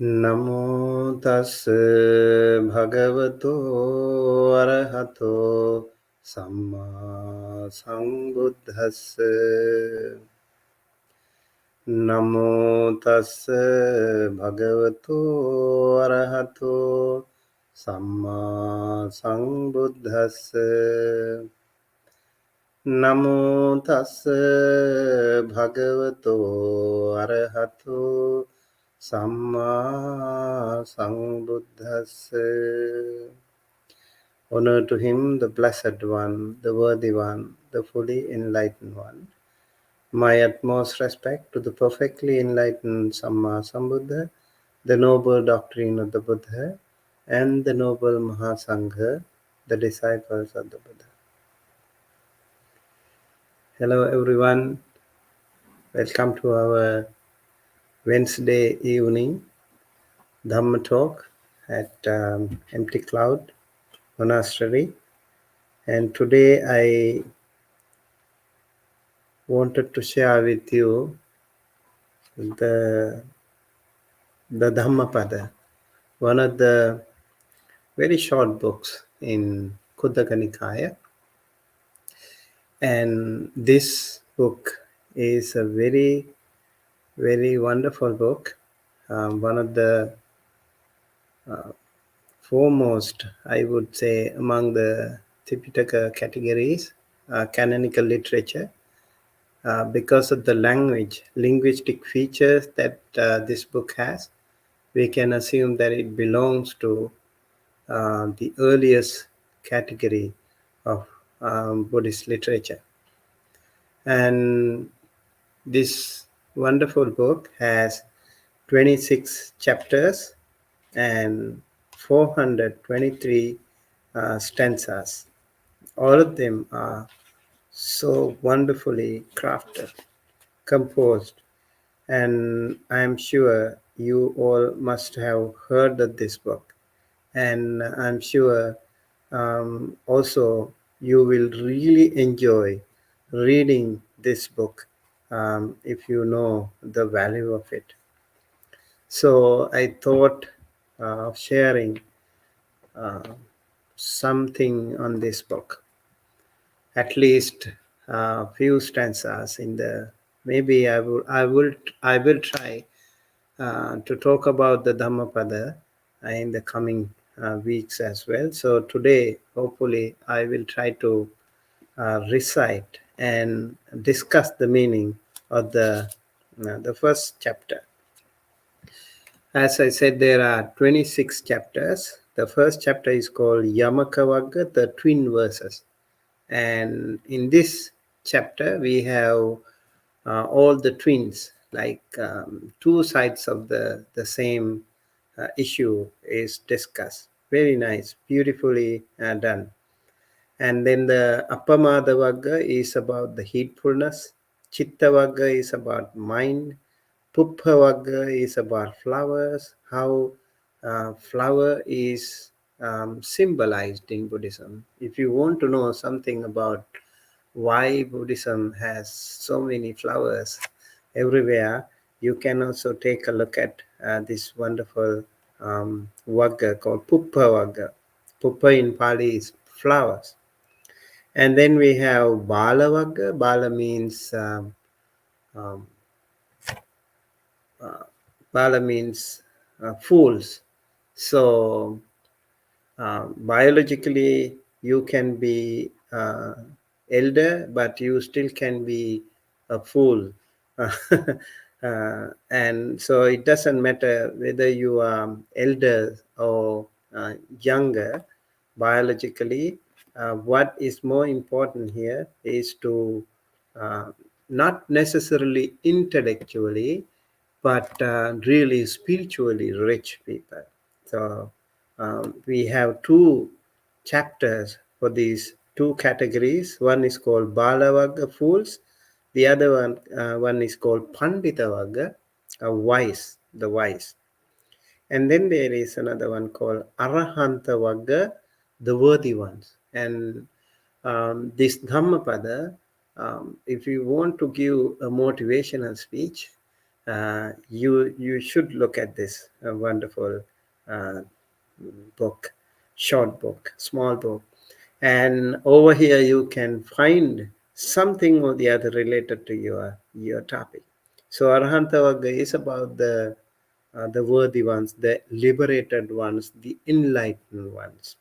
Namo tassa bhagavato arahato samma sambuddhassa. Namo tassa bhagavato arahato samma sambuddhassa. Namo tassa bhagavato arahato Samma Sambuddhassa. Honor to him, the Blessed One, the Worthy One, the fully enlightened one. My utmost respect to the perfectly enlightened Samma Sambuddha, the noble doctrine of the Buddha, and the noble Mahasangha, the disciples of the Buddha. Hello everyone, welcome to our Wednesday evening Dhamma talk at Empty Cloud Monastery. And today I wanted to share with you the Dhammapada, one of the very short books in Khuddaka Nikaya. And this book is a very, very wonderful book. One of the foremost, I would say, among the Tipitaka categories, canonical literature. Because of the linguistic features that this book has, we can assume that it belongs to the earliest category of Buddhist literature. And this wonderful book has 26 chapters and 423 stanzas. All of them are so wonderfully crafted, composed, and I'm sure you all must have heard of this book, and I'm sure also you will really enjoy reading this book if you know the value of it. So I thought of sharing something on this book, at least a few stanzas in the. Maybe I will try to talk about the Dhammapada in the coming weeks as well. So today, hopefully, I will try to recite and discuss the meaning of the first chapter. As I said, there are 26 chapters. The first chapter is called Yamaka Vagga, the twin verses. And in this chapter, we have all the twins, like two sides of the same issue is discussed. Very nice, beautifully done. And then the Appamada Vagga is about the heedfulness. Chitta Vagga is about mind. Puppha Vagga is about flowers, how flower is symbolized in Buddhism. If you want to know something about why Buddhism has so many flowers everywhere, you can also take a look at this wonderful Vagga called Puppha Vagga. Puppha in Pali is flowers. And then we have Bala Vagga. Bala means Bala means fools. So biologically, you can be elder, but you still can be a fool. And so it doesn't matter whether you are elder or younger biologically. What is more important here is to not necessarily intellectually, but really spiritually rich people. So we have two chapters for these two categories. One is called Balavagga, fools. The other one is called Pandita Vagga, wise, the wise. And then there is another one called Arahanta Vagga, the worthy ones. And this Dhammapada, if you want to give a motivational speech, you should look at this wonderful uh, book, short book, small book. And over here you can find something or the other related to your topic. So Arhanta Vagga is about the worthy ones, the liberated ones, the enlightened ones.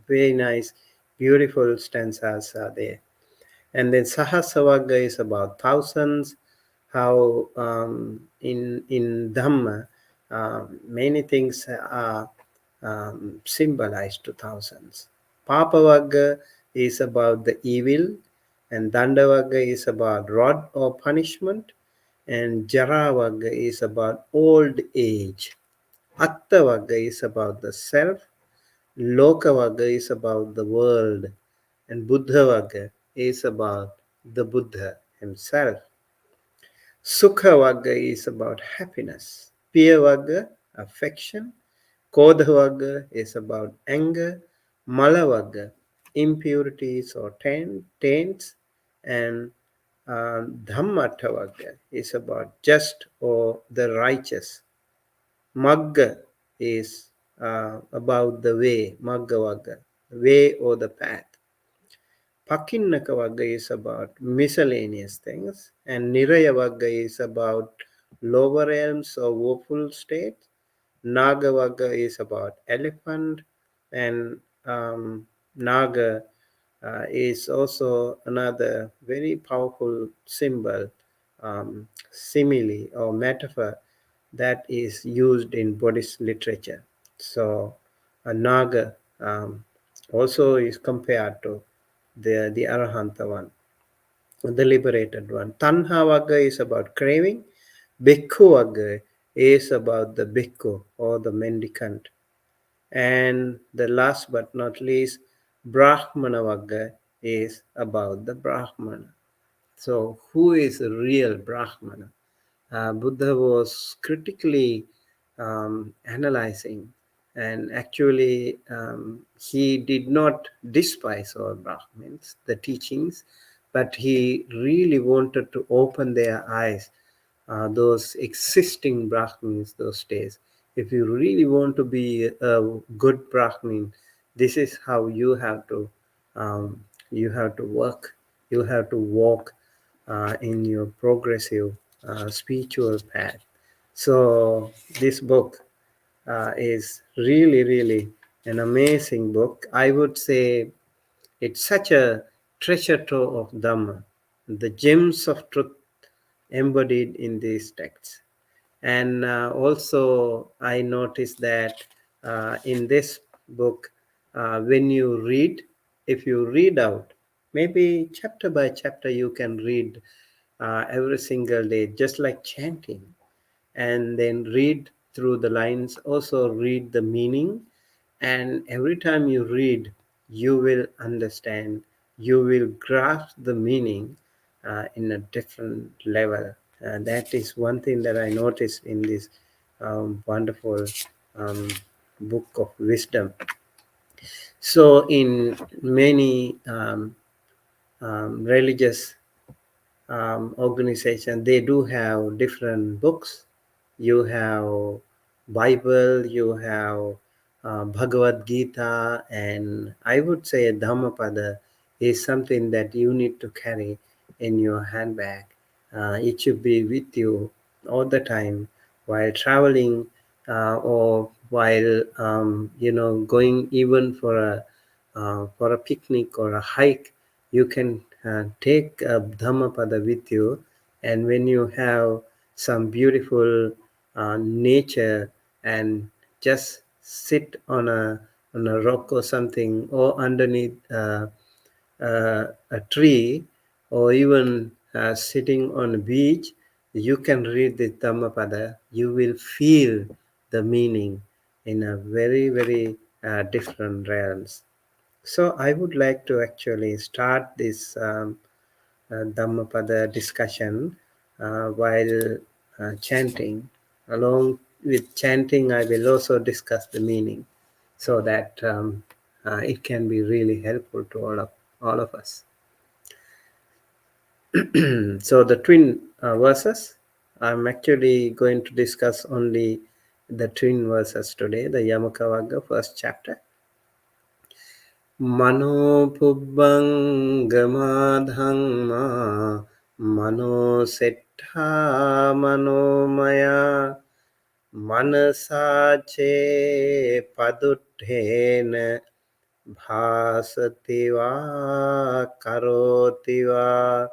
Very nice, beautiful stanzas are there. And then Sahasravagga is about thousands. How in Dhamma, many things are symbolized to thousands. Papavagga is about the evil, and Dandavagga is about rod or punishment, and Jaravagga is about old age. Attavagga is about the self, Lokavagga is about the world, and Buddhavagga is about the Buddha himself. Sukhavagga is about happiness. Piyavagga, affection. Kodhavagga is about anger. Malavagga, impurities or taints. And Dhammatavagga is about just or the righteous. Magga is about the way, Maggavagga, way or the path. Pakinnakavagga is about miscellaneous things, and Nirayavagga is about lower realms or woeful states. Nagavagga is about elephant, and Naga is also another very powerful symbol, simile or metaphor that is used in Buddhist literature. So a Naga also is compared to the Arahanta one, the liberated one. Tanha Vagga is about craving. Bhikkhu Vagga is about the bhikkhu or the mendicant. And the last but not least, Brahmana Vagga is about the Brahmana. So, who is a real Brahmana? Buddha was critically analyzing, and actually, he did not despise all Brahmins, the teachings, but he really wanted to open their eyes, those existing Brahmins those days. If you really want to be a good Brahmin, this is how you have to work, you have to walk in your progressive spiritual path. So this book is really, really an amazing book. I would say it's such a treasure trove of Dhamma, the gems of truth embodied in these texts. And also, I noticed that in this book, when you read, if you read out, maybe chapter by chapter, you can read every single day, just like chanting, and then read through the lines, also read the meaning. And every time you read, you will understand, you will grasp the meaning in a different level. That is one thing that I noticed in this wonderful um, book of wisdom. So, in many religious organization, they do have different books. You have Bible, you have Bhagavad Gita, and I would say Dhammapada is something that you need to carry in your handbag. It should be with you all the time while traveling, or while going even for a picnic or a hike. You can take a Dhammapada with you, and when you have some beautiful nature, and just sit on a rock or something, or underneath a tree, or even sitting on a beach, you can read the Dhammapada. You will feel the meaning in a very, very different realms. So I would like to actually start this Dhammapada discussion while chanting. Along with chanting, I will also discuss the meaning, so that it can be really helpful to all of us. So the twin verses. I'm actually going to discuss only the twin verses today, the Yamaka Vagga, first chapter. Mano pubbang dhamma mano settha manomaya manasache paduttena bhasati va karoti va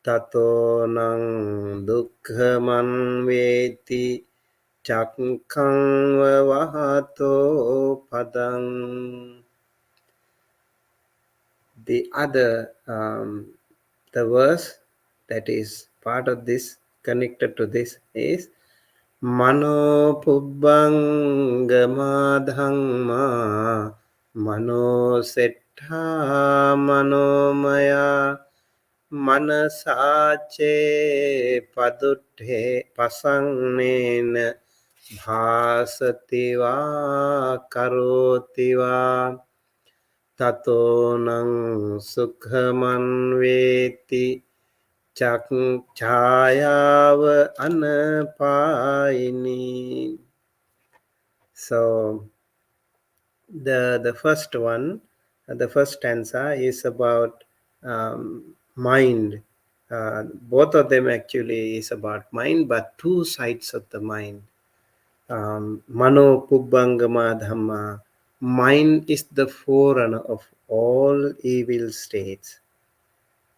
tato nang dukkhaman veti chakkhang vahato padang. The other, the verse that is part of this, connected to this, is Mano pubbang dhamma mano settha manomaya manasache padutte pasannena bhasati va karoti va tato nang sukhaman veti chayava anapayini. So the first one, the first stanza is about mind. Both of them actually is about mind, but two sides of the mind. Mano pubbangama dhamma. Mind is the forerunner of all evil states.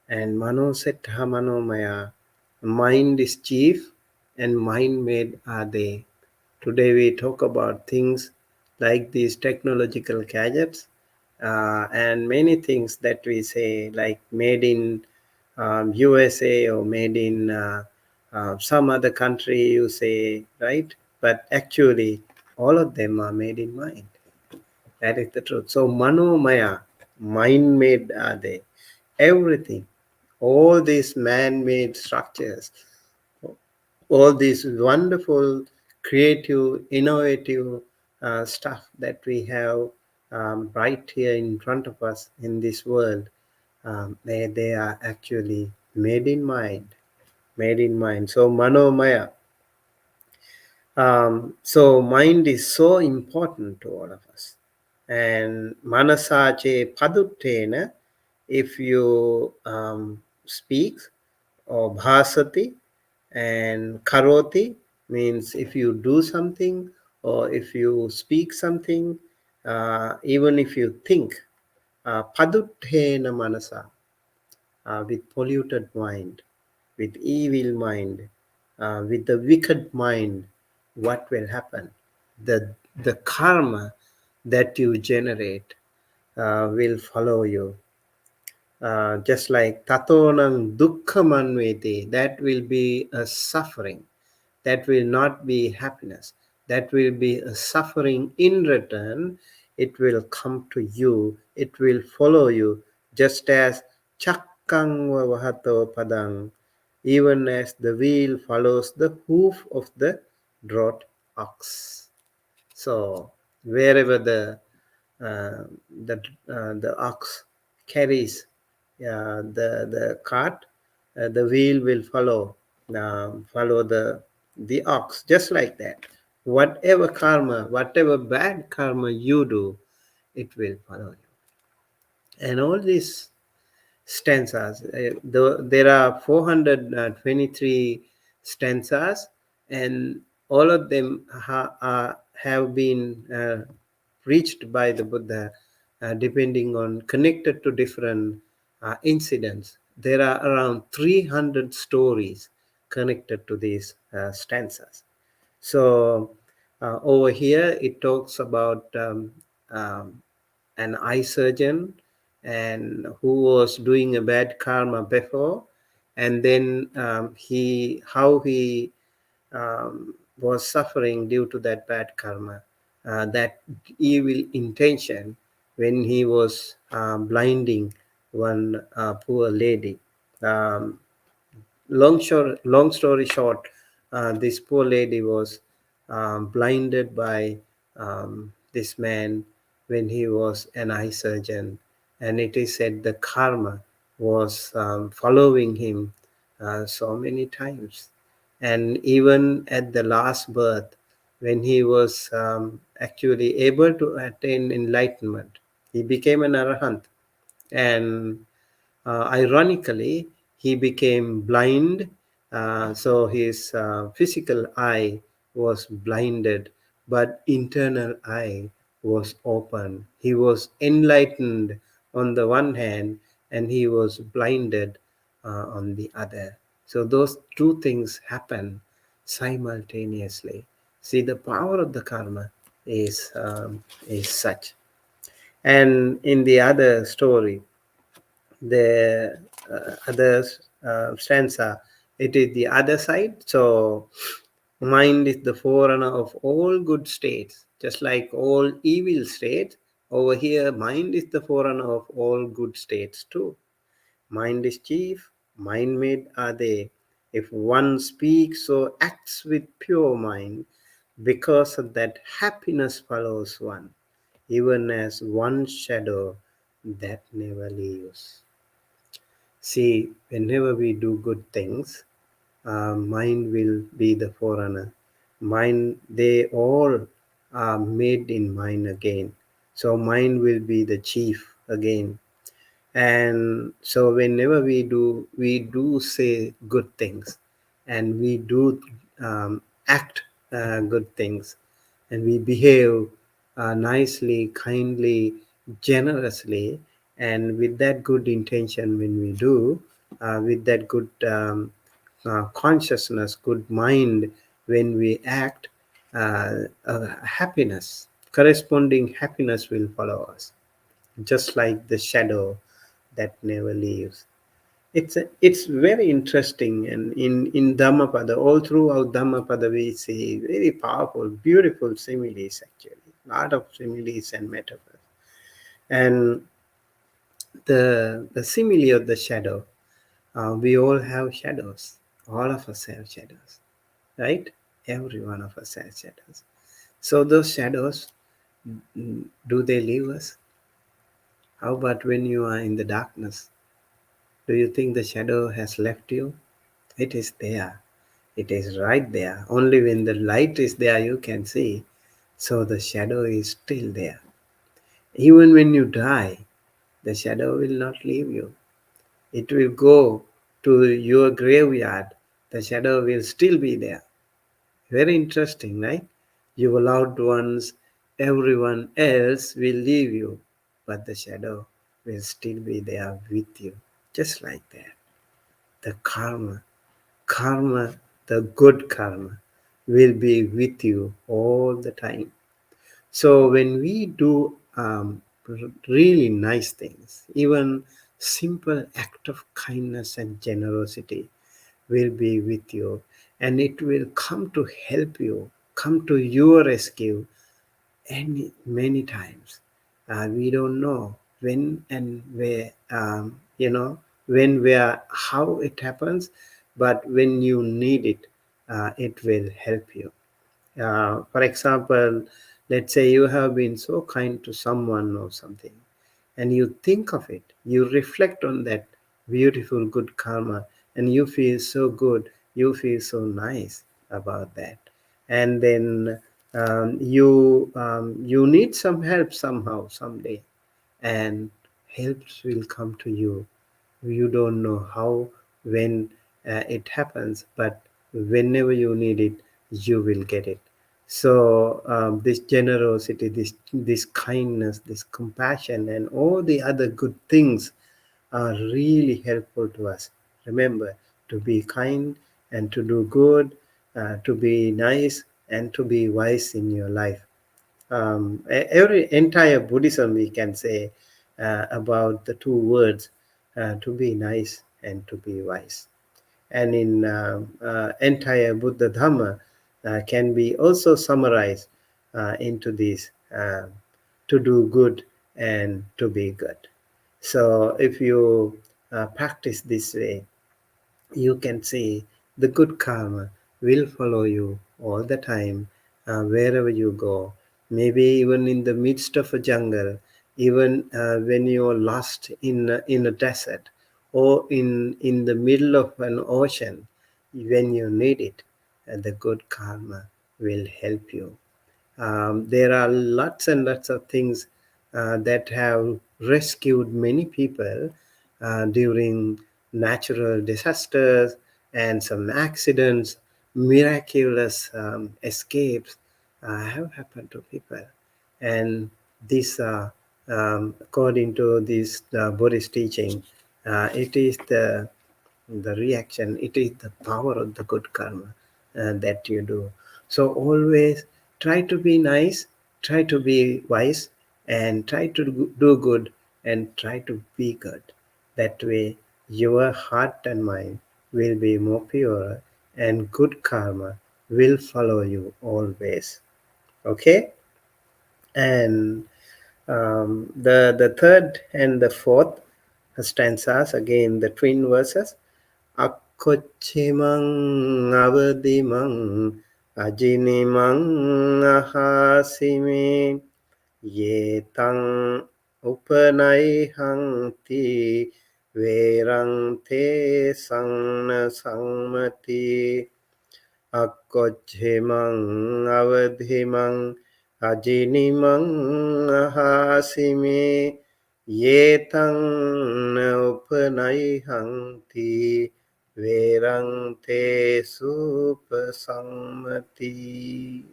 And mano settha manomaya. Mind is chief and mind made are they. Today we talk about things like these technological gadgets and many things that we say like made in USA or made in some other country, you say, right? But actually all of them are made in mind. That is the truth. So manomaya, mind made are they. Everything, all these man-made structures, all these wonderful, creative, innovative stuff that we have right here in front of us in this world, they are actually made in mind. Made in mind. So manomaya. So mind is so important to all of us. And manasache paduttena, if you speak, or bhasati, and karoti means if you do something or if you speak something, even if you think, paduttena manasa, with polluted mind, with evil mind, with the wicked mind, what will happen? The karma that you generate will follow you. Just like tatonang dukkhamanveti, that will be a suffering. That will not be happiness. That will be a suffering in return. It will come to you. It will follow you, just as chakkang vahato padang, even as the wheel follows the hoof of the draught ox. So wherever uh, the ox carries the cart, the wheel will follow the ox, just like that. Whatever karma, whatever bad karma you do, it will follow you. And all these stanzas, there are 423 stanzas, and all of them have been reached by the Buddha, depending on, connected to different incidents. There are around 300 stories connected to these stanzas. So over here it talks about um, an eye surgeon and who was doing a bad karma before, and then he was suffering due to that bad karma, that evil intention, when he was blinding one poor lady. Um, long story short, this poor lady was blinded by this man when he was an eye surgeon, and it is said the karma was following him so many times. And even at the last birth, when he was actually able to attain enlightenment, he became an arahant. And ironically, he became blind, so his physical eye was blinded, but internal eye was open. He was enlightened on the one hand, and he was blinded on the other. So those two things happen simultaneously. See, the power of the karma is such. And in the other story, the other stanza, it is the other side. So mind is the forerunner of all good states, just like all evil states. Over here, mind is the forerunner of all good states too. Mind is chief, mind made are they. If one speaks or acts with pure mind, because of that happiness follows one, even as one shadow that never leaves. See, whenever we do good things, mind will be the forerunner. Mind, they all are made in mind again. So mind will be the chief again. And so whenever we do say good things, and we do act good things, and we behave nicely, kindly, generously, and with that good intention, when we do, with that good consciousness, good mind, when we act, happiness, corresponding happiness will follow us, just like the shadow that never leaves. It's very interesting, and in Dhammapada, all throughout Dhammapada, we see very powerful, beautiful similes. Actually, a lot of similes and metaphors, and the simile of the shadow. We all have shadows. All of us have shadows, right? Every one of us has shadows. So those shadows, do they leave us? How about when you are in the darkness? Do you think the shadow has left you? It is there. It is right there. Only when the light is there you can see. So the shadow is still there. Even when you die, the shadow will not leave you. It will go to your graveyard. The shadow will still be there. Very interesting, right? Your loved ones, everyone else will leave you, but the shadow will still be there with you. Just like that. The karma, the good karma, will be with you all the time. So when we do really nice things, even simple act of kindness and generosity will be with you, and it will come to help you, come to your rescue any many times. We don't know when and where, when, where, how it happens, but when you need it, it will help you. For example, let's say you have been so kind to someone or something, and you think of it, you reflect on that beautiful good karma, and you feel so good, you feel so nice about that. And then you need some help somehow, someday, and helps will come to you. You don't know how, when it happens, but whenever you need it, you will get it. So this generosity, this kindness, this compassion, and all the other good things are really helpful to us. Remember to be kind and to do good, to be nice and to be wise in your life. Every entire Buddhism, we can say, about the two words, to be nice and to be wise. And in entire Buddha Dhamma can be also summarized into this, to do good and to be good. So if you practice this way, you can see the good karma will follow you all the time, wherever you go. Maybe even in the midst of a jungle, even when you're lost in a desert, or in the middle of an ocean, when you need it, the good karma will help you. There are lots and lots of things that have rescued many people during natural disasters and some accidents. Miraculous escapes have happened to people, and these are, according to this Buddhist teaching, it is the reaction, it is the power of the good karma that you do. So always try to be nice, try to be wise, and try to do good, and try to be good. That way your heart and mind will be more pure, and good karma will follow you always. Okay. And the third and the fourth stanzas, again the twin verses. Akkochimang avadimang ajinimang ahasime ye tang upanai ti verang te sangna sangmati. Akkochimang avadimang ajinimang ahasime ye tang upanai ti verang te supasammati.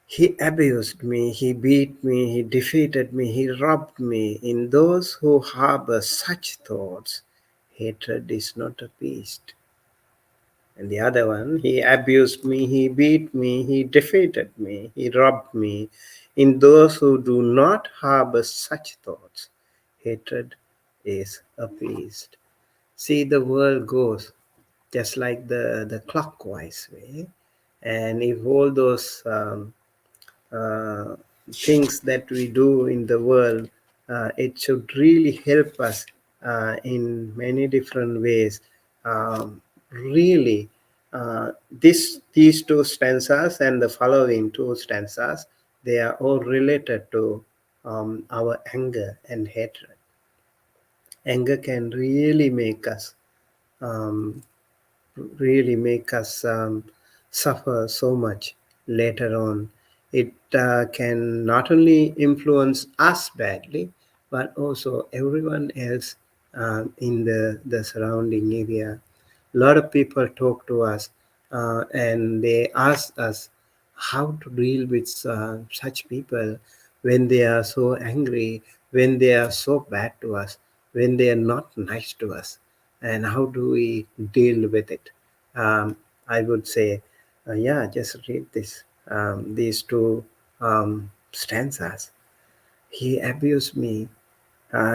He abused me, he beat me, he defeated me, he robbed me. In those who harbor such thoughts, hatred is not appeased. And the other one, he abused me, he beat me, he defeated me, he robbed me. In those who do not harbor such thoughts, hatred is appeased. See, the world goes just like the clockwise way. And if all those uh, things that we do in the world, it should really help us in many different ways. Really, these two stanzas and the following two stanzas, they are all related to our anger and hatred. Anger can um, really make us suffer so much later on. It can not only influence us badly, but also everyone else in the surrounding area. A lot of people talk to us and they ask us how to deal with such people when they are so angry, when they are so bad to us, when they are not nice to us, and how do we deal with it. I would say, yeah, just read these two stanzas. He abused me,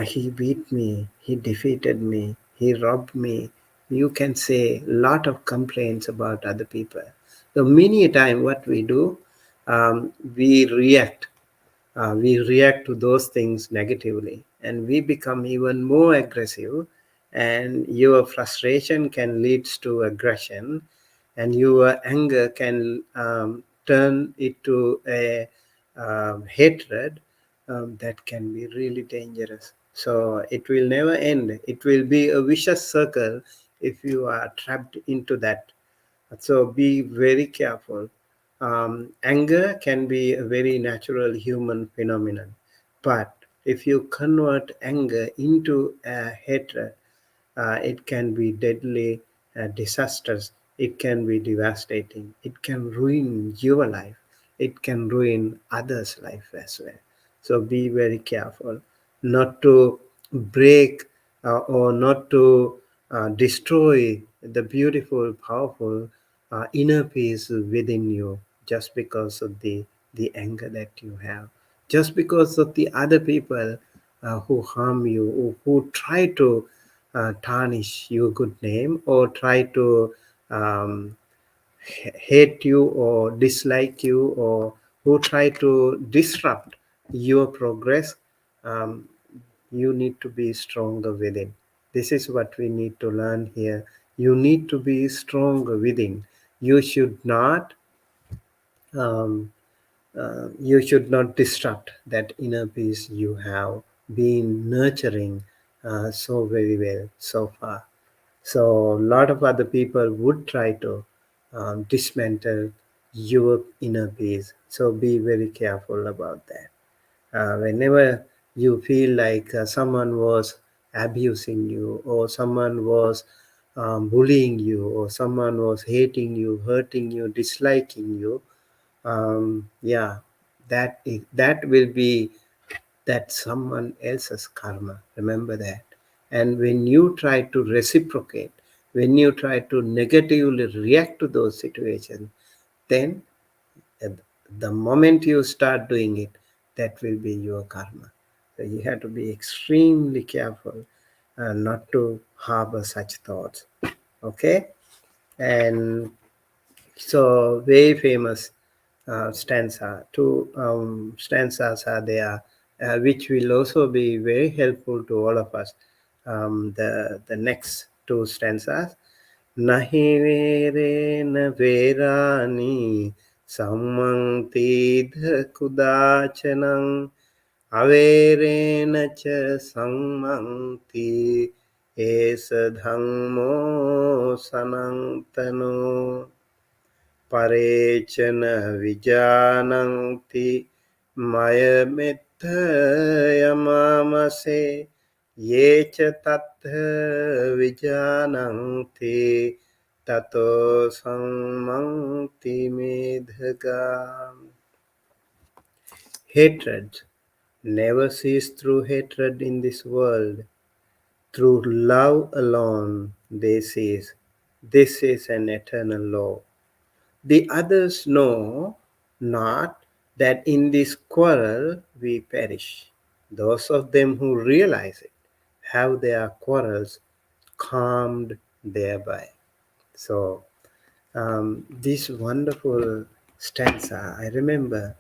he beat me, he defeated me, he robbed me. You can say a lot of complaints about other people. So many a time what we do, we react to those things negatively, and we become even more aggressive, and your frustration can lead to aggression, and your anger can turn into a hatred that can be really dangerous. So it will never end. It will be a vicious circle if you are trapped into that. So be very careful. Anger can be a very natural human phenomenon, but if you convert anger into a hatred, it can be deadly, disastrous. It can be devastating. It can ruin your life. It can ruin others' life as well. So be very careful not to break or not to destroy the beautiful, powerful inner peace within you just because of the anger that you have, just because of the other people who harm you, who try to tarnish your good name, or try to um, hate you or dislike you, or who try to disrupt your progress. um, you need to be stronger within. This is what we need to learn here. You need to be stronger within. You should not um, you should not disrupt that inner peace you have been nurturing so very well so far. So a lot of other people would try to dismantle your inner peace. So be very careful about that. Whenever you feel like someone was abusing you, or someone was bullying you, or someone was hating you, hurting you, disliking you, yeah, that will be that someone else's karma. Remember that. And when you try to reciprocate, when you try to negatively react to those situations, then uh, the moment you start doing it, that will be your karma. So you have to be extremely careful not to harbor such thoughts. Okay? And so, very famous stanza. Two stanzas are there, which will also be very helpful to all of us. The next two stanzas. Nahi verena verani sammantidha kudachanam averena cha sammanti esa dhammo sanantano parecana vijananti mayametta yamamase yecha tatha vijananti tato sammanti medhaga. Hatred never cease through hatred in this world. Through love alone they cease. This is an eternal law. The others know not that in this quarrel we perish. Those of them who realize it have their quarrels calmed thereby. So, this wonderful stanza, I remember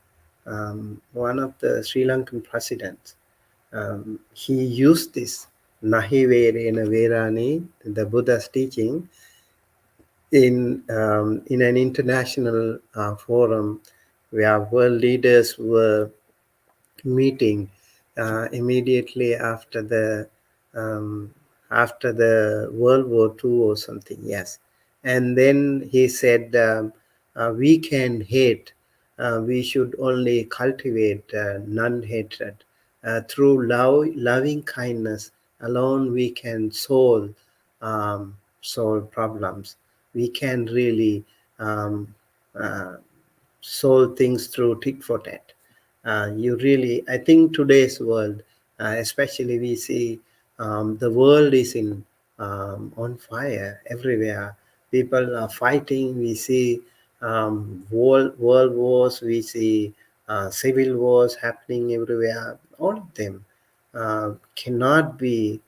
one of the Sri Lankan presidents, he used this Nahi Verena Verani, the Buddha's teaching, in an international forum where world leaders were meeting immediately um, after the World War II or something. Yes, and then he said, "We can hate. We should only cultivate non-hatred through loving kindness alone. We can solve problems. We can really um, uh, solve things through tit for tat. You really, I think today's world, especially we see the world is in on fire everywhere. People are fighting. We see world wars. We see civil wars happening everywhere. All of them cannot be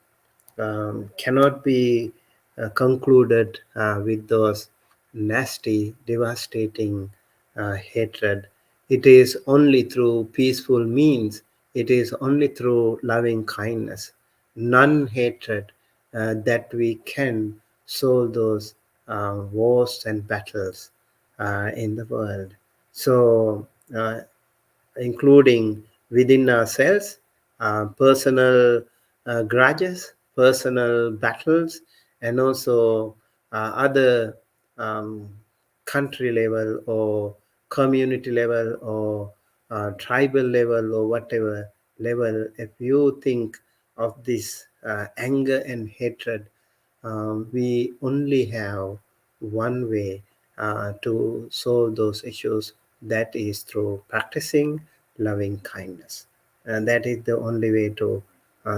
concluded with those nasty, devastating hatred. It is only through peaceful means, it is only through loving kindness, non hatred, that we can solve those wars and battles in the world. So, including within ourselves, personal grudges, personal battles, and also other um, country level or community level or tribal level or whatever level. If you think of this anger and hatred, we only have one way to solve those issues, that is through practicing loving kindness. And that is the only way to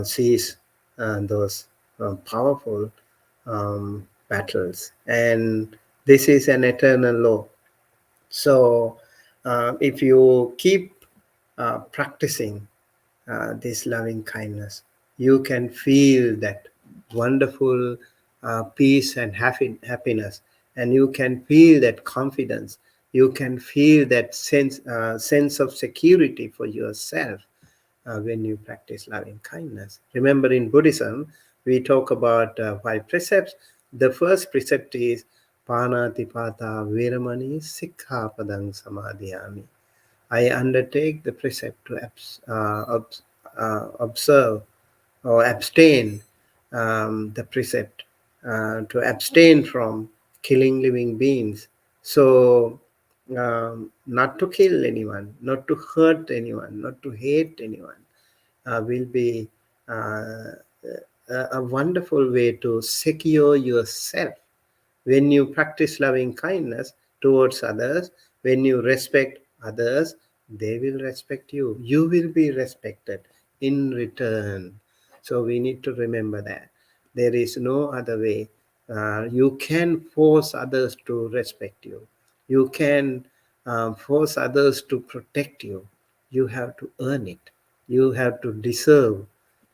seize those powerful battles. And this is an eternal law. So, if you keep practicing this loving kindness, you can feel that wonderful peace and happiness, and you can feel that confidence. You can feel that sense of security for yourself when you practice loving kindness. Remember, in Buddhism, we talk about 5 precepts. The first precept is Panatipata Veramani Sikkhapadang Samadhiyami. I undertake the precept to observe or abstain the precept to abstain from killing living beings. So, not to kill anyone, not to hurt anyone, not to hate anyone, will be a wonderful way to secure yourself. When you practice loving kindness towards others, when you respect others, they will respect you. You will be respected in return. So we need to remember that. There is no other way. You can force others to respect you. You can force others to protect you. You have to earn it. You have to deserve.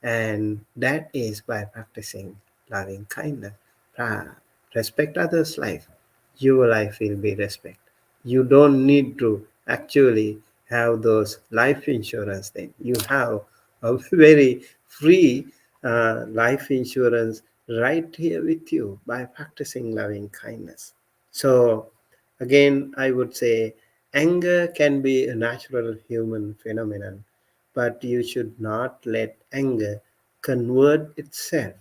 And that is by practicing loving kindness. Respect others' life. Your life will be respect. You don't need to actually have those life insurance thing. You have a very free life insurance right here with you by practicing loving kindness. So again, I would say anger can be a natural human phenomenon, but you should not let anger convert itself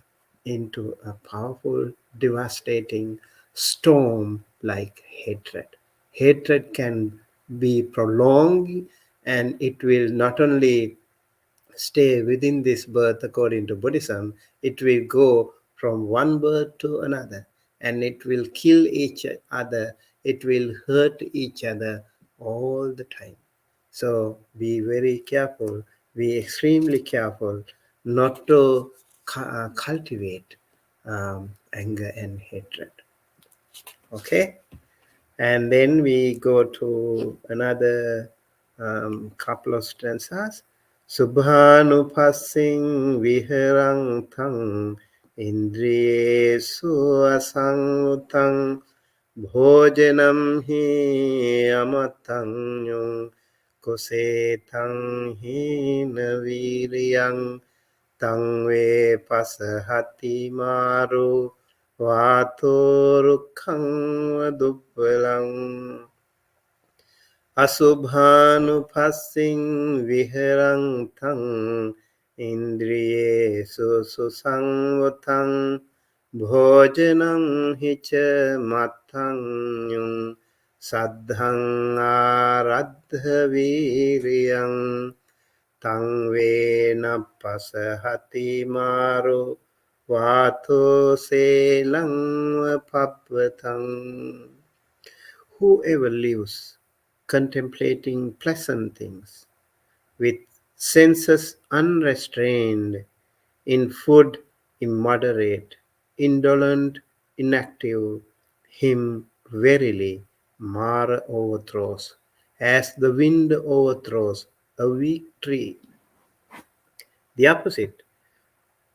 into a powerful, devastating storm like hatred. Hatred can be prolonged, and it will not only stay within this birth according to Buddhism, it will go from one birth to another, and it will kill each other, it will hurt each other all the time. So be very careful, be extremely careful not to cultivate anger and hatred. Okay? And then we go to another couple of stanzas. Subhanupasing viharang thang indriyesu asangutang bhojanam hi amatang yung kusetang hi naviriyang tang ve pasahati maru vato rukhang vadubbalang asubhanupasing viharang thang indriyesu susangvatang bhojanam hicha matang yung saddhang aradha viriyang tang vena pasahati maru vato selang papvatang. Whoever lives contemplating pleasant things, with senses unrestrained, in food immoderate, indolent, inactive, him verily Mara overthrows, as the wind overthrows a weak tree. The opposite,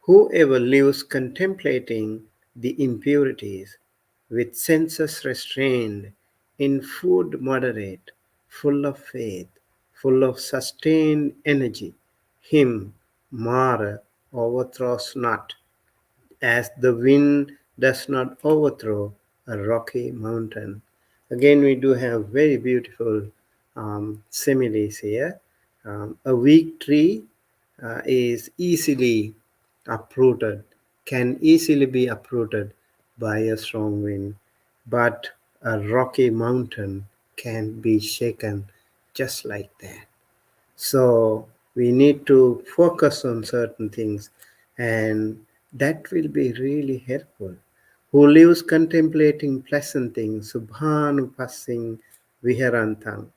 whoever lives contemplating the impurities, with senses restrained, in food moderate, full of faith, full of sustained energy, him Mara overthrows not, as the wind does not overthrow a rocky mountain. Again, we do have very beautiful similes here. A weak tree is easily uprooted, can easily be uprooted by a strong wind, but a rocky mountain can be shaken just like that. So we need to focus on certain things, and that will be really helpful. Who lives contemplating pleasant things, subhanupasing viharantang.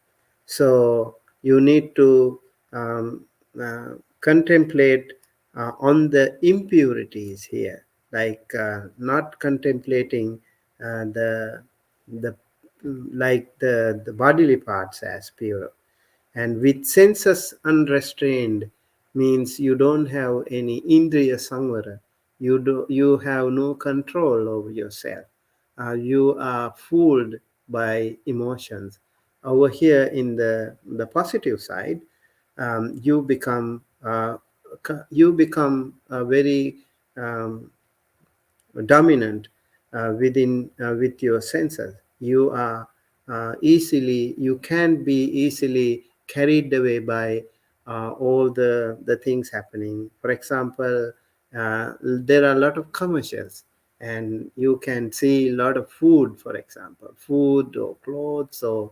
So you need to contemplate on the impurities here, like not contemplating the like the bodily parts as pure, and with senses unrestrained means you don't have any indriya samvara. You have no control over yourself. You are fooled by emotions. Over here in the positive side, you become a very dominant within with your senses. You can be easily carried away by all the things happening. For example, there are a lot of commercials, And you can see a lot of food, for example, food or clothes or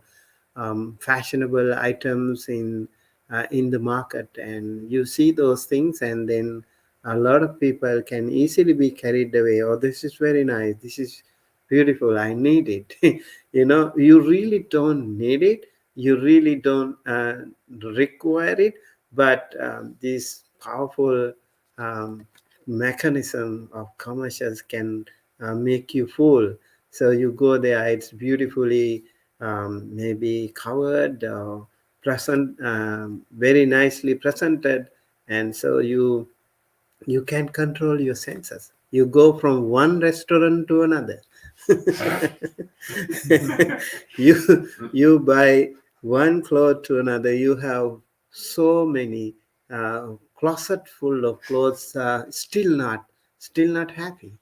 fashionable items in the market, and you see those things, and then a lot of people can easily be carried away. Oh, this is very nice, this is beautiful, I need it. You really don't need it, you really don't require it, but this powerful um, mechanism of commercials can make you full. So you go there, it's beautifully maybe covered or present, very nicely presented, and so you can control your senses. You go from one restaurant to another. You buy one cloth to another. You have so many closet full of clothes. Still not happy.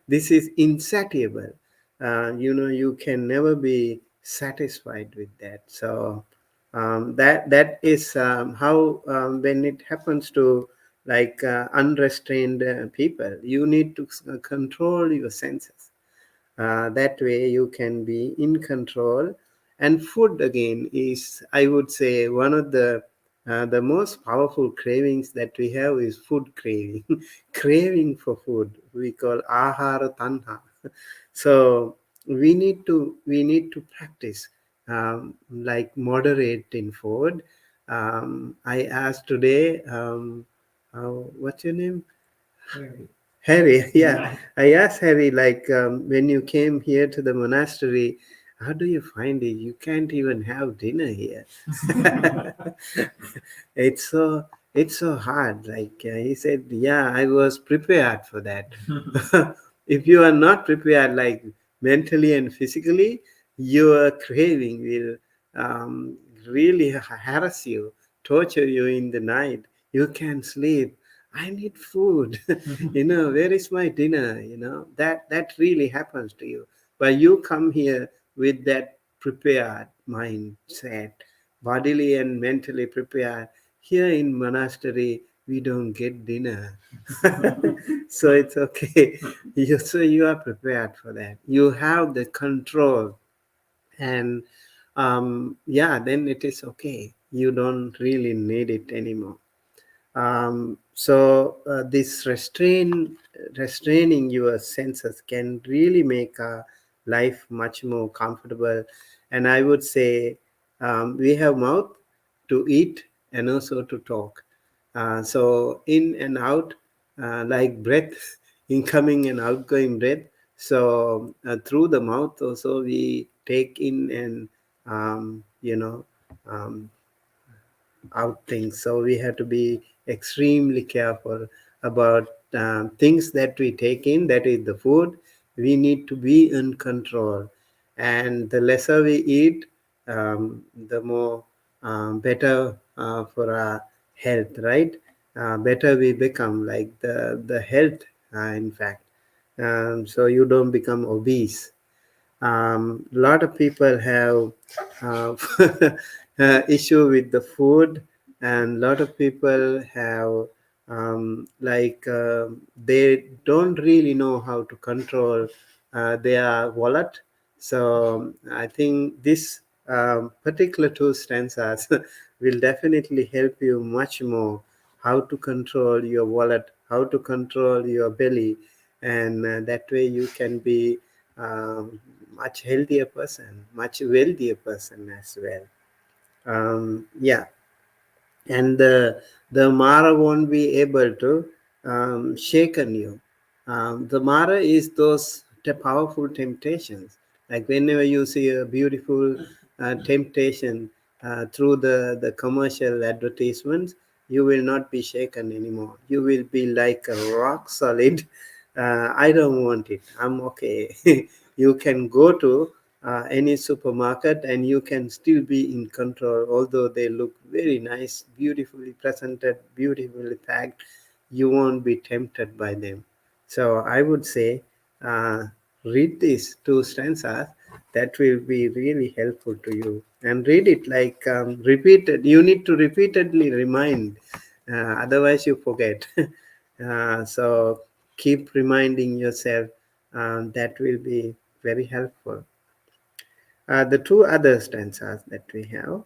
This is insatiable. You can never be satisfied with that. So that is how when it happens to like unrestrained people, you need to control your senses. That way you can be in control. And food again is, I would say, one of the most powerful cravings that we have is food craving. Craving for food, we call ahara tanha. So we need to practice like moderate in food. I asked today, what's your name? Harry, yeah. I asked Harry, like, when you came here to the monastery, how do you find it? You can't even have dinner here. it's so it's so hard. Like he said, yeah, I was prepared for that. If you are not prepared, like mentally and physically, your craving will really harass you, torture you in the night. You can't sleep. I need food. Where is my dinner? That really happens to you. But you come here with that prepared mindset, bodily and mentally prepared. Here in monastery, we don't get dinner. So it's okay. So you are prepared for that. You have the control, and yeah, then it is okay. You don't really need it anymore. So this restraining your senses can really make life much more comfortable. And I would say we have mouth to eat and also to talk. So in and out, like breath, incoming and outgoing breath. So through the mouth also we take in and um, out things. So we have to be extremely careful about things that we take in, that is the food. We need to be in control. And the lesser we eat, the more better for our health, right? Better we become, like the health, in fact. So you don't become obese. Lot of people have uh, issue with the food, and lot of people have they don't really know how to control their wallet. So I think this particular two stanzas will definitely help you much more, how to control your wallet, how to control your belly, and that way you can be much healthier person, much wealthier person as well. Yeah, and the Mara won't be able to shaken you. The Mara is those powerful temptations. Like whenever you see a beautiful temptation through the commercial advertisements, you will not be shaken anymore. You will be like a rock solid. I don't want it. I'm okay. You can go to any supermarket and you can still be in control, although they look very nice, beautifully presented, beautifully packed. You won't be tempted by them. So I would say uh, read these two stanzas. That will be really helpful to you, and read it like repeated. You need to repeatedly remind, otherwise you forget. So keep reminding yourself That will be very helpful. The two other stanzas that we have.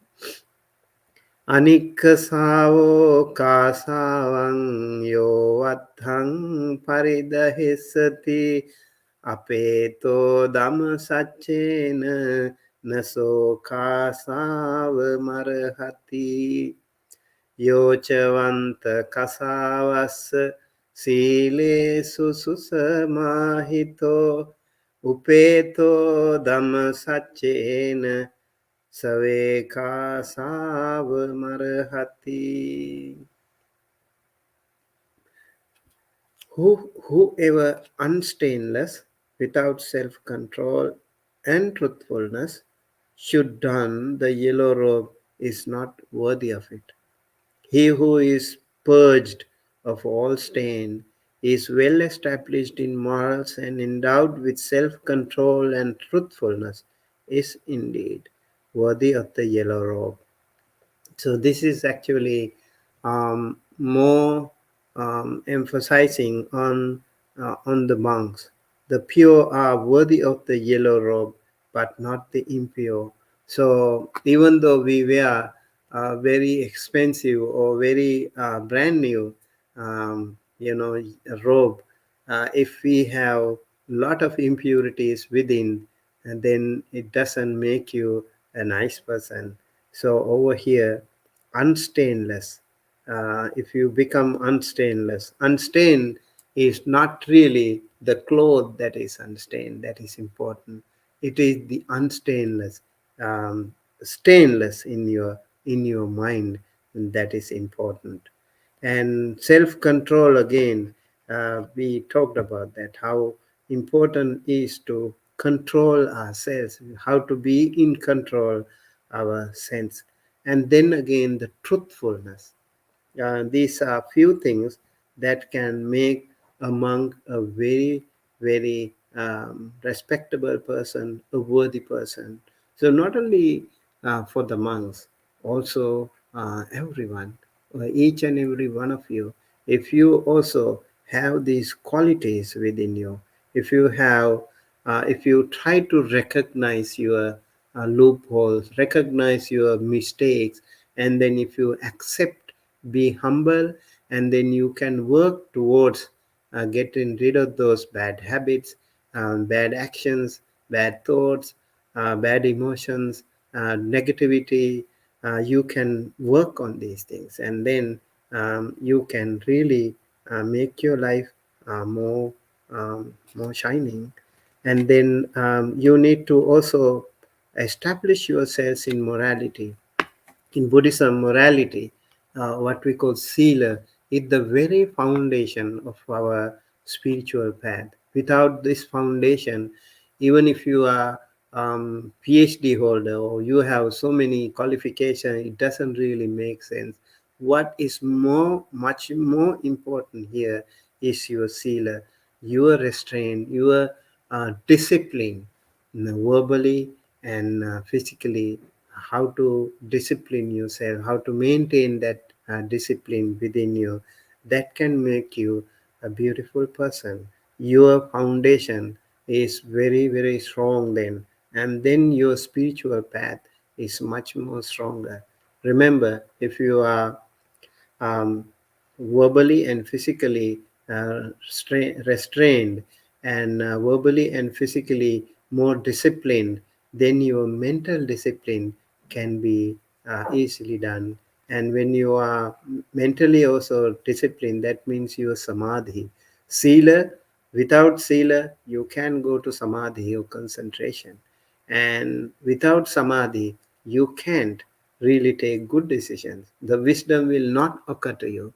Anikasavo kasavan yo vathang paridahesati apeto dhamma saccena naso kasav marhati yochavanta kasavas sile susamahito upeto dhamma saccena Saveka sav marhati. Whoever unstainless, without self-control and truthfulness, should don the yellow robe is not worthy of it. He who is purged of all stain is well established in morals and endowed with self-control and truthfulness is indeed worthy of the yellow robe. So this is actually more emphasizing on the monks. The pure are worthy of the yellow robe, but not the impure. So even though we wear very expensive or very brand new, robe, if we have lot of impurities within, and then it doesn't make you a nice person. So over here, unstainless. If you become unstainless, unstained is not really the cloth that is unstained, that is important. It is the unstainless, stainless in your mind, that is important. And self-control, again, we talked about that, how important is to control ourselves, how to be in control our sense. And then again, the truthfulness. These are few things that can make a monk a very, very respectable person, a worthy person. So not only for the monks, also everyone, each and every one of you, if you also have these qualities within you, if you have, if you try to recognize your loopholes, recognize your mistakes, and then if you accept, be humble, and then you can work towards getting rid of those bad habits, bad actions, bad thoughts, bad emotions, negativity. You can work on these things, and then you can really make your life more shining. And then you need to also establish yourselves in morality. In Buddhism, morality, what we call sila, is the very foundation of our spiritual path. Without this foundation, even if you are PhD holder or you have so many qualifications, it doesn't really make sense. What is much more important here is your sila, your restraint, your discipline, verbally and physically, how to discipline yourself, how to maintain that discipline within you. That can make you a beautiful person. Your foundation is very, very strong then, and then your spiritual path is much more stronger. Remember, if you are um, verbally and physically restrained, and verbally and physically more disciplined, then your mental discipline can be easily done. And when you are mentally also disciplined, that means your samadhi. Sila, without sila, you can go to samadhi or concentration. And without samadhi, you can't really take good decisions. The wisdom will not occur to you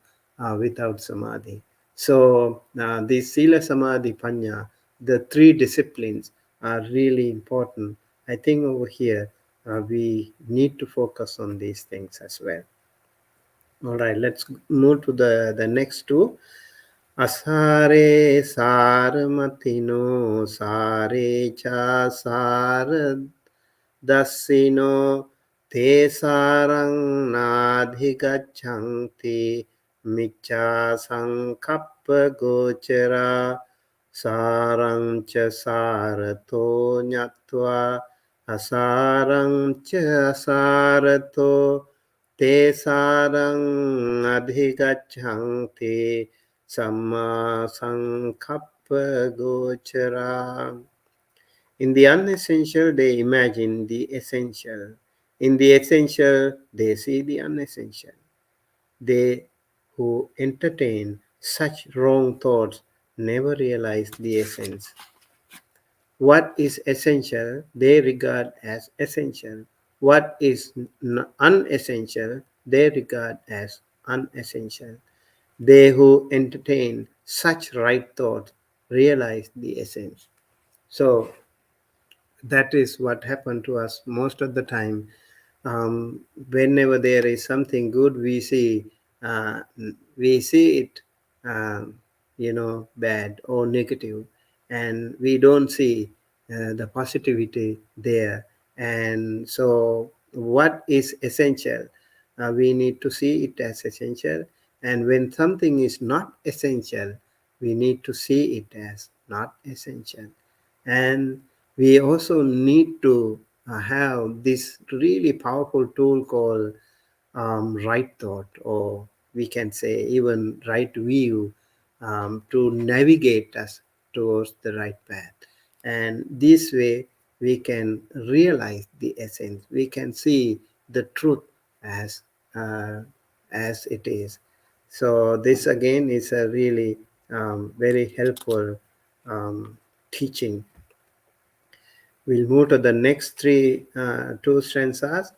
without samadhi. So the sila, samadhi, panya, the three disciplines are really important. I think over here we need to focus on these things as well. All right, let's move to the next two. Asare saramatino sare cha sar Dasino te sarang nadhigachanti miccha sankappa gochara Sarang cha sarato nyatva asarang cha asarato te sarang adhigachanti samma sankappa gochara. In the unessential, they imagine the essential. In the essential, they see the unessential. They who entertain such wrong thoughts never realize the essence. What is essential, they regard as essential. What is unessential, they regard as unessential. They who entertain such right thoughts realize the essence. So, that is what happened to us most of the time. Whenever there is something good uh, we see it, bad or negative, and we don't see the positivity there. And so what is essential, we need to see it as essential. And when something is not essential, we need to see it as not essential. And we also need to have this really powerful tool called right thought, or we can say even right view, to navigate us towards the right path. And this way we can realize the essence, we can see the truth as uh, as it is. So this again is a really very helpful teaching. We'll move to the next two stanzas.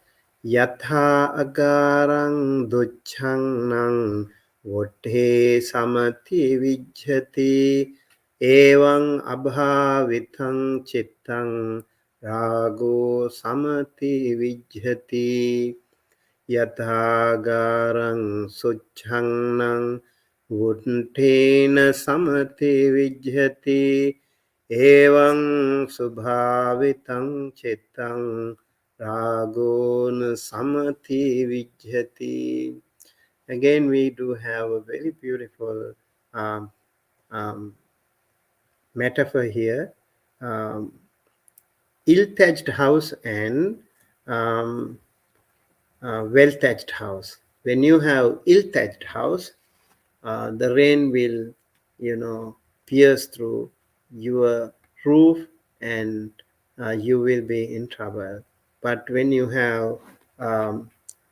Yatha agarang duchang nang vodhe samati vijhati evang abhavithang chittang rago samati vijhati. Yathagarang suchangnang vuntena samati vijhati evang subhavitang chittang ragon samati vijhati. Again, we do have a very beautiful um, um, metaphor here. Um, Ill-thatched house and um, well-thatched house. When you have ill-thatched house, the rain will, pierce through your roof, and you will be in trouble. But when you have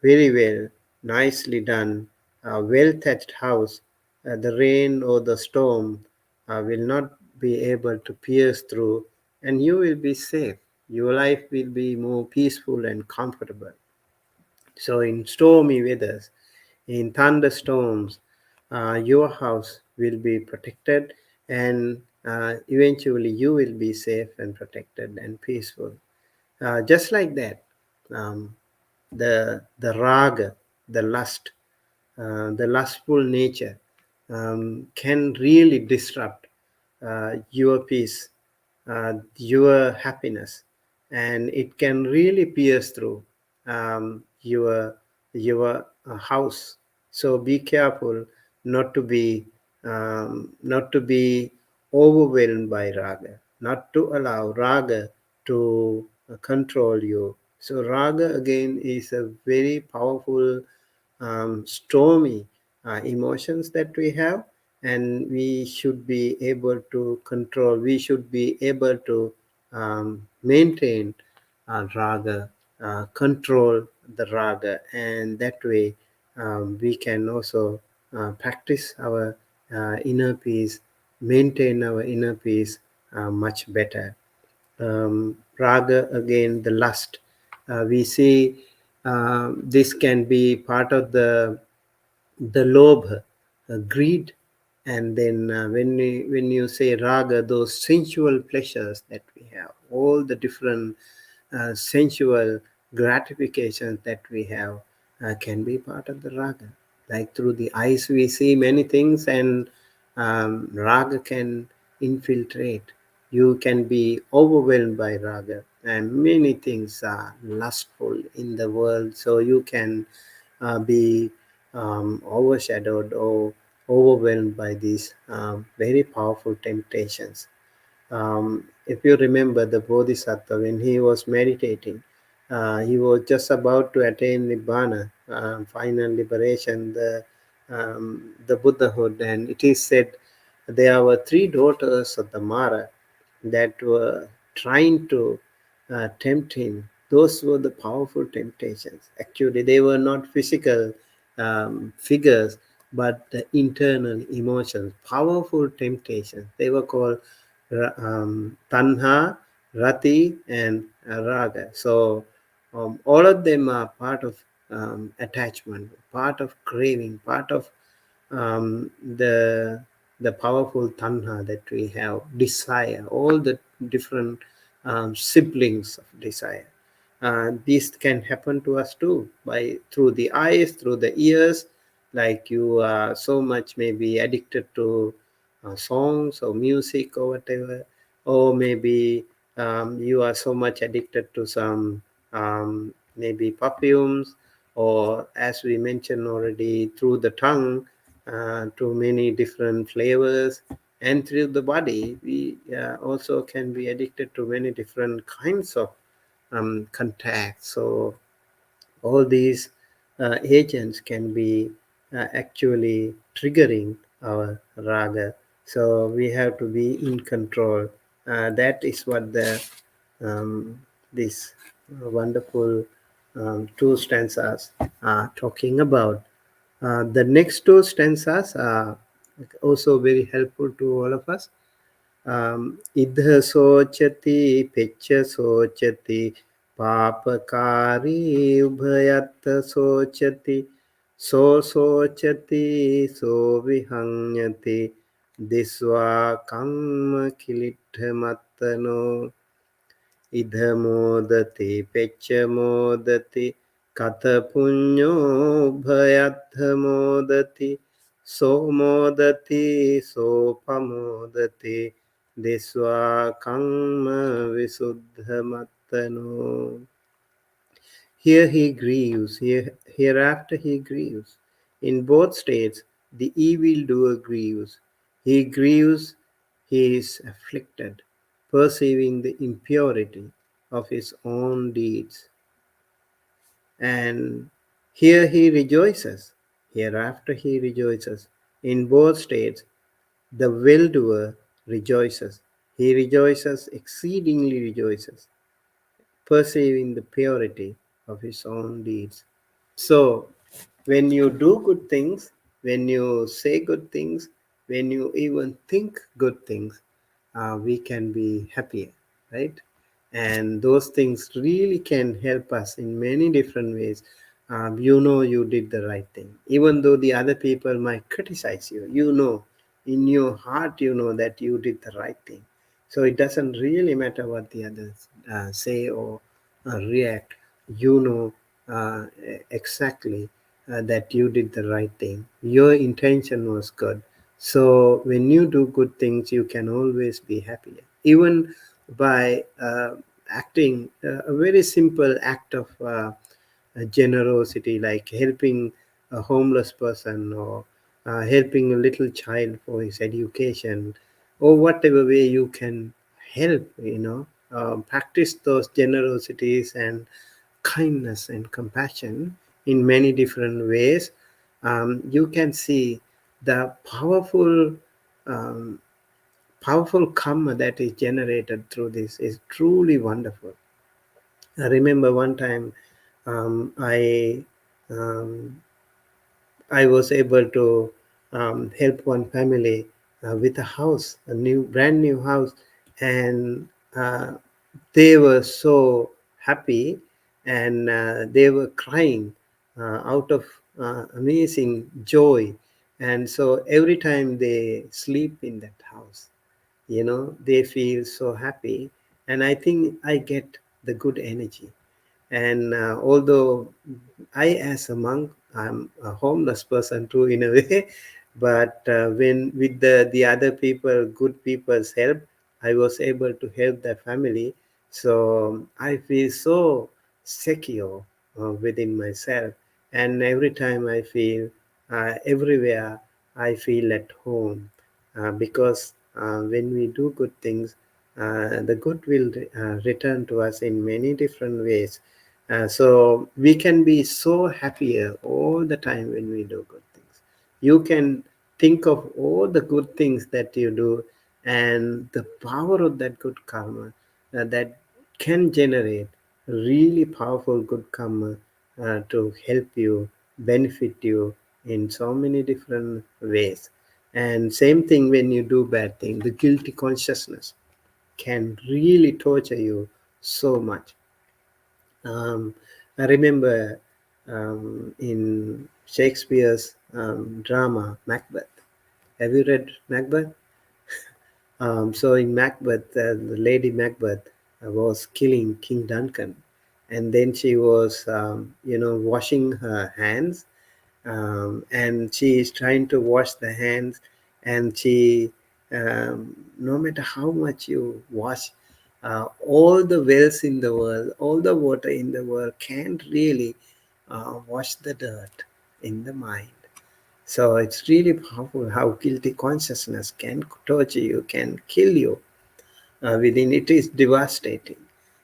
very well, nicely done, well-thatched house, the rain or the storm will not be able to pierce through, and you will be safe. Your life will be more peaceful and comfortable. So, in stormy weathers, in thunderstorms, your house will be protected, and eventually you will be safe and protected and peaceful. Just like that, um, the raga, the lust, the lustful nature, can really disrupt your peace, your happiness, and it can really pierce through your house. So be careful not to be overwhelmed by raga, not to allow raga to control you. So raga again is a very powerful, stormy emotions that we have, and we should be able to control, we should be able to maintain raga, control the raga, and that way we can also practice our inner peace, maintain our inner peace much better. Raga again, the lust, we see this can be part of the lobha, greed. And then when you say raga, those sensual pleasures that we have, all the different sensual gratifications that we have, can be part of the raga. Like through the eyes we see many things, and raga can infiltrate. You can be overwhelmed by raga, and many things are lustful in the world, so you can be overshadowed, or overwhelmed by these very powerful temptations. If you remember the Bodhisattva, when he was meditating, he was just about to attain Nibbana, final liberation, the Buddhahood. And it is said there were three daughters of the Mara that were trying to tempt him. Those were the powerful temptations. Actually, they were not physical figures, but the internal emotions, powerful temptations. They were called Tanha, Rati, and Raga. So all of them are part of attachment, part of craving, part of um, the the powerful tanha that we have, desire, all the different siblings of desire. This can happen to us too, by through the eyes, through the ears. Like you are so much maybe addicted to songs or music or whatever, or maybe you are so much addicted to some maybe perfumes, or as we mentioned already, through the tongue, to many different flavors, and through the body we also can be addicted to many different kinds of contact. So all these agents can be actually triggering our raga. So we have to be in control. That is what the this wonderful two stanzas are talking about. The next two stanzas are also very helpful to all of us. Idha sochati pecha sochati papakari ubhayatta sochati so sochati so vihanyati disva kamma kilitthamattano idha modati pecha modati kata punyo ubhayatta modati so modati so pamodati disva kamma visuddhamattano. Here he grieves, hereafter he grieves. In both states, the evildoer grieves. He grieves, he is afflicted, perceiving the impurity of his own deeds. And here he rejoices, hereafter he rejoices. In both states, the well-doer rejoices. He rejoices, exceedingly rejoices, perceiving the purity of his own deeds. So, when you do good things, when you say good things, when you even think good things, we can be happier, right? And those things really can help us in many different ways. You know you did the right thing, even though the other people might criticize you. You know, in your heart, you know that you did the right thing. So it doesn't really matter what the others say or react. You know exactly that you did the right thing. Your intention was good. So when you do good things, you can always be happier. Even by acting a very simple act of generosity, like helping a homeless person, or helping a little child for his education, or whatever way you can help, practice those generosities and kindness and compassion in many different ways. You can see the um, powerful karma that is generated through this is truly wonderful. I remember one time I um, I was able to help one family with a house, a brand new house, and they were so happy, and they were crying out of amazing joy. And so every time they sleep in that house, they feel so happy, and I think I get the good energy. And although I, as a monk, I'm a homeless person too in a way, but when with the other people, good people's help, I was able to help their family. So I feel so secure within myself, and every time I feel everywhere. I feel at home, because when we do good things, the good will return to us in many different ways. So we can be so happier all the time when we do good things. You can think of all the good things that you do, and the power of that good karma that can generate really powerful good karma to help you, benefit you in so many different ways. And same thing when you do bad thing, the guilty consciousness can really torture you so much. I remember in Shakespeare's drama Macbeth. Have you read Macbeth? So in Macbeth, the Lady Macbeth was killing King Duncan, and then she was, washing her hands, and she is trying to wash the hands, and she, no matter how much you wash, all the wells in the world, all the water in the world can't really wash the dirt in the mind. So it's really powerful how guilty consciousness can torture you, can kill you within. It is devastating.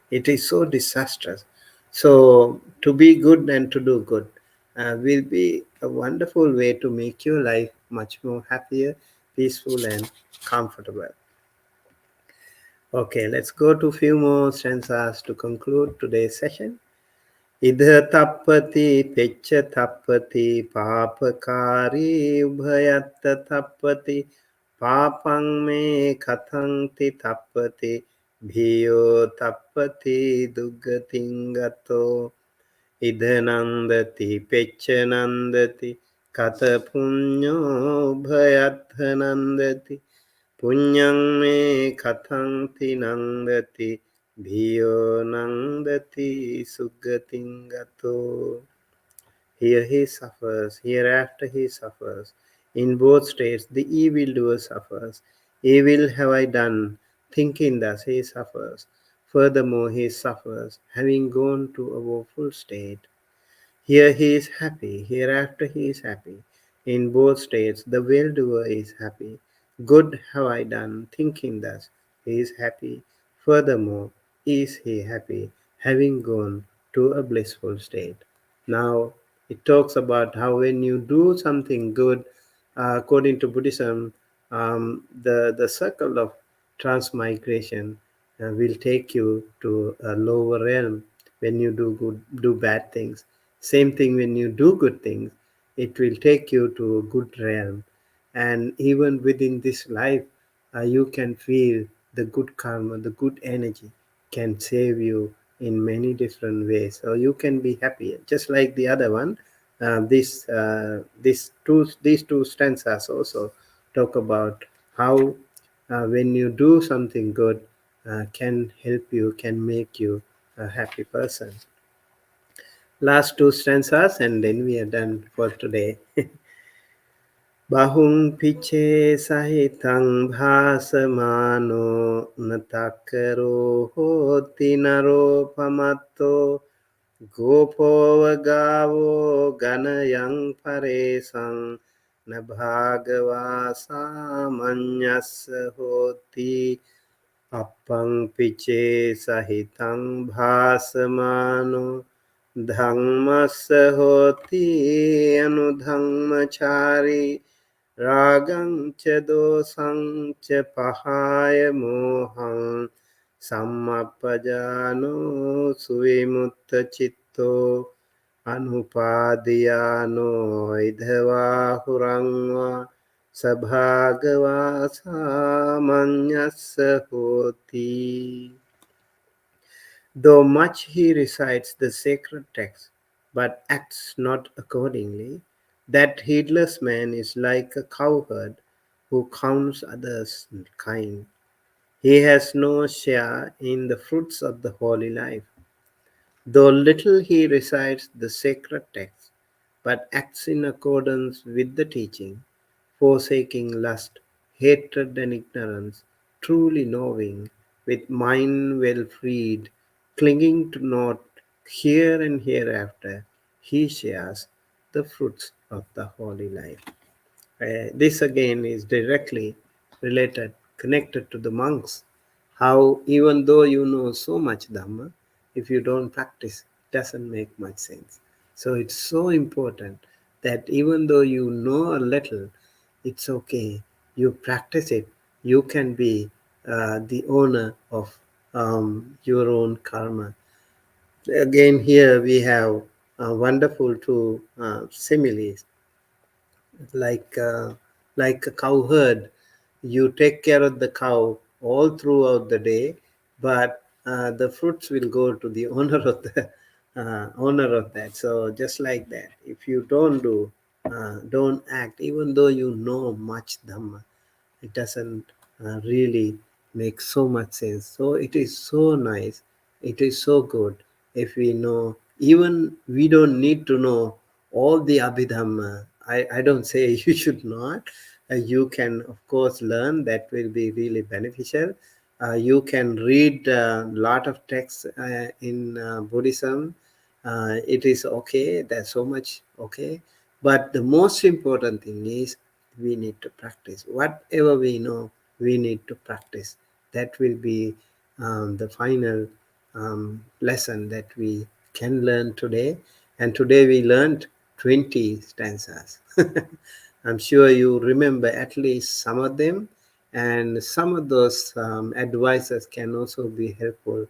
It is so disastrous. So to be good and to do good will be a wonderful way to make your life much more happier, peaceful, and comfortable. Okay, let's go to a few more stanzas to conclude today's session. Idha tappati peccha tappati papakari ubhayatta tappati papang me kathanti tappati bhiyo tappati dugatingato idha nandati peccha nandati kata punyo ubhayatta nandati punyang me kathanti nandati Bhiyo nandati sugatingato. Here he suffers, hereafter he suffers. In both states the evildoer suffers. Evil have I done, thinking thus he suffers. Furthermore he suffers, having gone to a woeful state. Here he is happy, hereafter he is happy. In both states the well-doer is happy. Good have I done, thinking thus, he is happy. Furthermore is he happy, having gone to a blissful state. Now it talks about how when you do something good, according to Buddhism, the circle of transmigration will take you to a lower realm when you do bad things. Same thing when you do good things, it will take you to a good realm. And even within this life, you can feel the good karma, the good energy can save you in many different ways. So you can be happy, just like the other one. These two stanzas also talk about how when you do something good, can help you, can make you a happy person. Last two stanzas, and then we are done for today. Bahung piche sahitang bhasamano natakaro hoti naro pamato gopo gavo ganayang paresang na bhagava samanyasa hoti Appang piche sahitang bhasamano Dhammasya hoti anudhammachari ragam cha dosam cha pahaya moham sammapajano suvimutta citto anupadiyano idhava hurangva sabhagava samanyassa hoti. Though much he recites the sacred text, but acts not accordingly, that heedless man is like a cowherd who counts others' kind. He has no share in the fruits of the holy life. Though little he recites the sacred text, but acts in accordance with the teaching, forsaking lust, hatred, and ignorance, truly knowing, with mind well freed, clinging to naught here and hereafter, he shares the fruits of the holy life. This again is directly related, connected to the monks. How even though you know so much Dhamma, if you don't practice, it doesn't make much sense. So it's so important that even though you know a little, it's okay. You practice it. You can be the owner of your own karma. Again, here we have wonderful two similes, like like a cow herd. You take care of the cow all throughout the day, but the fruits will go to the owner of the owner of that. So just like that, if you don't act, even though you know much Dhamma, it doesn't really make so much sense. So it is so nice, it is so good if we know, even we don't need to know all the Abhidhamma. I don't say you should not. You can, of course, learn. That will be really beneficial. You can read a lot of texts in Buddhism. It is okay. There's so much okay. But the most important thing is we need to practice. Whatever we know, we need to practice. That will be the final lesson that we can learn today. And today we learned 20 stanzas. I'm sure you remember at least some of them, and some of those advices can also be helpful.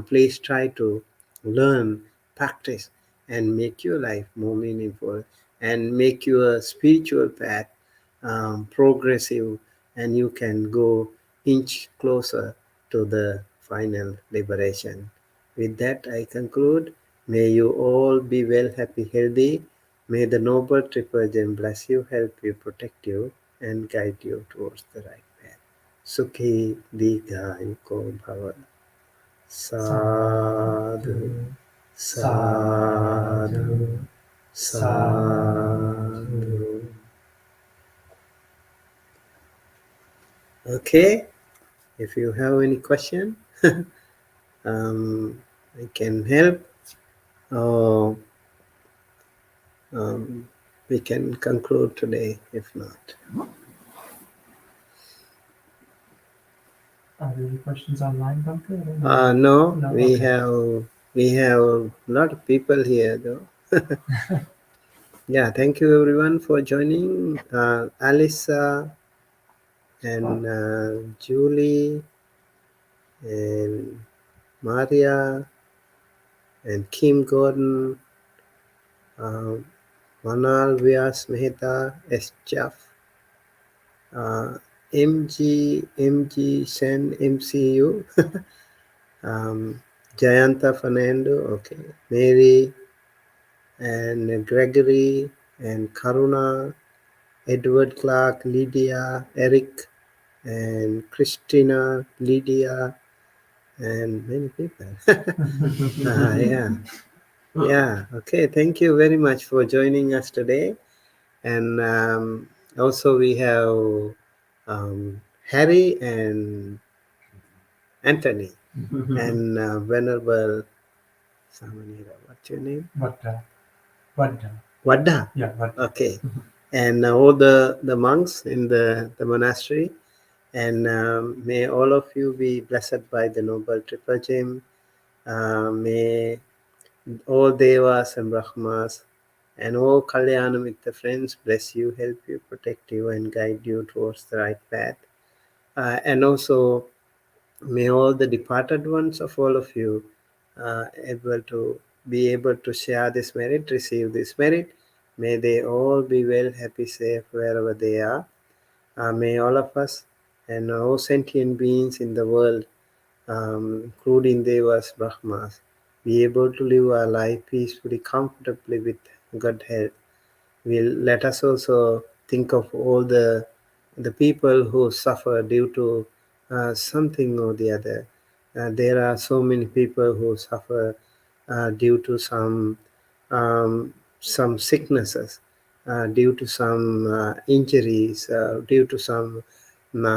Please try to learn, practice, and make your life more meaningful and make your spiritual path progressive, and you can go inch closer to the final liberation. With that, I conclude. May you all be well, happy, healthy. May the noble triple gem bless you, help you, protect you, and guide you towards the right path. Sukhi Dīghāyuko Bhava. Sadhu, sadhu, sadhu. Okay, if you have any question, I can help, or we can conclude today if not. Are there any questions online, Bhante? No, No? we Okay. have a lot of people here though. Yeah, thank you everyone for joining. Alisa and Julie and Maria and Kim Gordon, uh, Manal Vyas Mehta, S. Jaff, MG Sen MCU, Jayanta Fernando, okay, Mary and Gregory and Karuna, Edward Clark, Lydia, Eric and Christina, Lydia, and many people. Yeah. Yeah. Okay. Thank you very much for joining us today. And also we have Harry and Anthony and Venerable Samanira. What's your name? Vagga. Vagga. Vadda. Yeah, Vagga. Okay. And all the monks in the monastery. And may all of you be blessed by the Noble Triple Gem. May all Devas and Brahmas and all Kalyanamita friends bless you, help you, protect you, and guide you towards the right path. And also, may all the departed ones of all of you able to be able to share this merit, receive this merit. May they all be well, happy, safe wherever they are. May all of us and all sentient beings in the world, including Devas, Brahmas, be able to live our life peacefully, comfortably with good health. Will let us also think of all the people who suffer due to something or the other. There are so many people who suffer due to some sicknesses, due to some injuries, due to some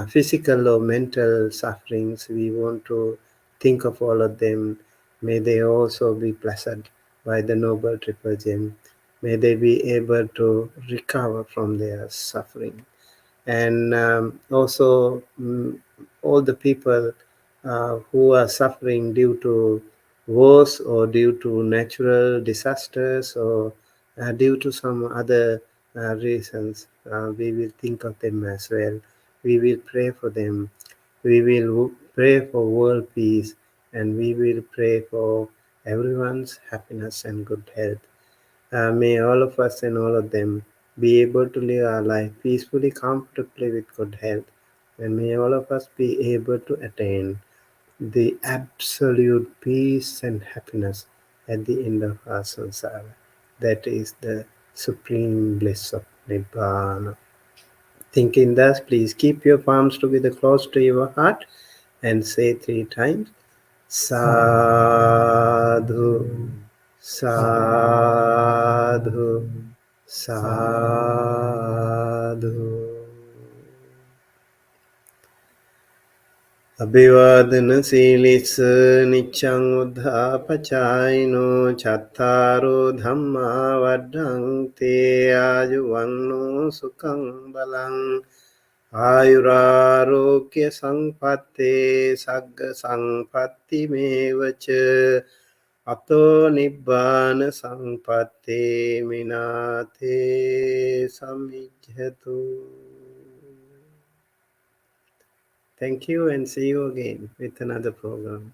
physical or mental sufferings. We want to think of all of them. May they also be blessed by the Noble Triple Gem. May they be able to recover from their suffering. And also, all the people who are suffering due to wars or due to natural disasters or due to some other reasons, we will think of them as well. We will pray for them. We will pray for world peace, and we will pray for everyone's happiness and good health. May all of us and all of them be able to live our life peacefully, comfortably with good health. And may all of us be able to attain the absolute peace and happiness at the end of our samsara. That is the supreme bliss of Nibbana. Thinking thus, please keep your palms together close to your heart and say 3 times Sadhu, Sadhu, Sadhu. Abhivadana silis nichang uddhapachayino chattaro dhamma vaddhang te ayuvanno sukhang balang Ayurarokya sampatte sagga sampatti mevacha ato nibbana sampatte minate samijjhatu. Thank you and see you again with another program.